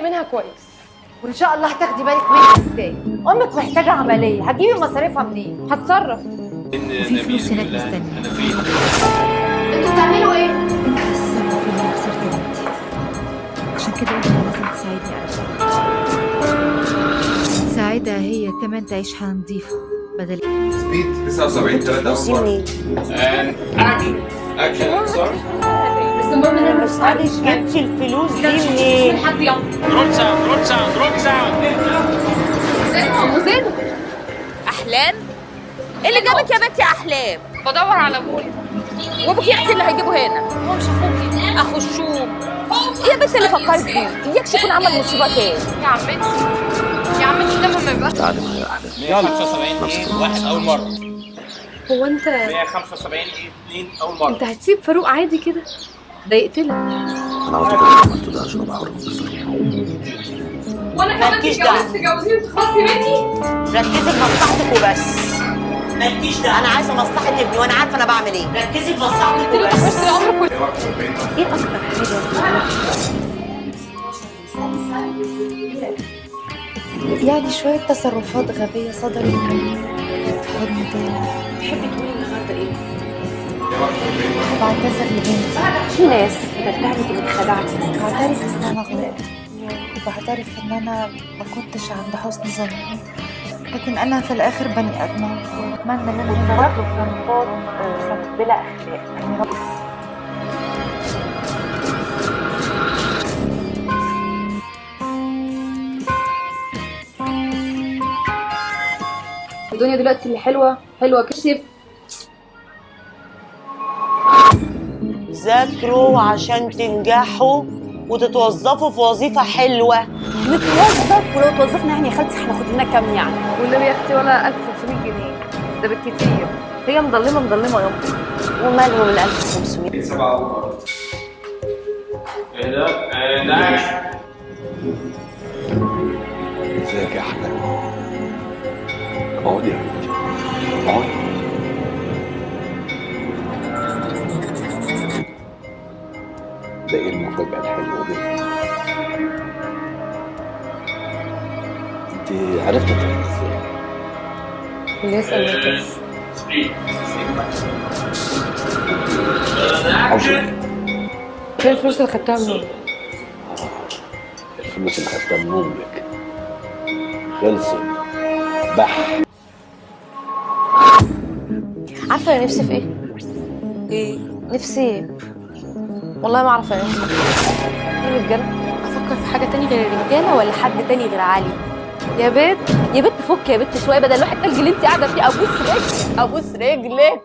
منها كويس. وان شاء الله هتاخدي بالك منها ازاي؟ امك محتاجه عمليه، هتجيبي مصاريفها منين؟ هتصرف. في فلوس هناك مستنيه. انتوا بتعملوا ايه؟ انت السبب في اللي خسرت بنتي، عشان كده انت لازم تساعدني انا. تساعدها هي كمان تعيش حياه نظيفه بدل سبيد 79 3 اكشن اكشن صح؟ بس المهم ان انا مش معلش جبتي الفلوس دي منين؟ حد يلا. درون ساوند زين احلام؟ ايه اللي جابك يا بنتي احلام؟ بدور على ابويا. وابوك يا اختي اللي هيجيبه هنا. هو مش اخوكي. اخو الشوم. ايه يا بنتي اللي فكرت فيه؟ اياكش يكون عمل مصيبه تاني. يا عمتي يا عمتي ده ما يبقاش. تعالي معايا يا احلام. 175 ايه واحد اول مره. هو انت 175 ايه اثنين اول مره. انت هتسيب فاروق عادي كده؟ ده يقتلك. انا عملت كل اللي عملته ده عشان ابقى حر من الظلم. وانا كمان مالكيش تتجوزي وتخلصي مني. ركزي في مصلحتك وبس. مالكيش دعوه، انا عايزه مصلحه ابني وانا عارفه انا بعمل ايه. ركزي في مصلحتك انت وبس. بس العمر كله. ايه اكتر حاجه يعني شويه تصرفات غبيه صدرت مني في حضن تاني. تحبي تقولي النهارده ايه؟ بعتذر لبنتي. في ناس بتدعي انك خدعتي. بعترف ان انا غلطت، وبعترف ان انا ما كنتش عند حسن ظني، لكن انا في الاخر بني ادمه، واتمنى ان انا تصرفات بلا اخلاق. يعني رب الدنيا دلوقتي اللي حلوه كشف. ذاكروا عشان تنجحوا وتتوظفوا في وظيفه حلوه. نتوظف، ولو توظفنا يعني يا خالتي هناخد لنا كام يعني؟ والنبي يا اختي ولا 1500 جنيه ده بالكتير. هي مضلمه يا امي. ومالهم ال 1500؟ 7 اول مره. ايه ده؟ اكشن. ازيك يا احلام؟ اقعدي يا بنتي اقعدي. ده ايه المفاجأة الحلوة دي؟ انت عرفتي تعملي ازاي؟ اللي يسأل ما يكفش. عاوزة فين الفلوس اللي خدتها منين؟ الفلوس اللي خدتها من امك خلصت بح. عارفه انا نفسي في ايه؟ ايه؟ نفسي والله ما اعرف انا نفسي ايه. رجاله افكر في حاجه تاني غير الرجاله ولا حد تاني غير علي؟ يا بيت. يا بنت فك يا بنت شويه بدل الواحد تلج اللي انت قاعده فيه. ابوس رجلك.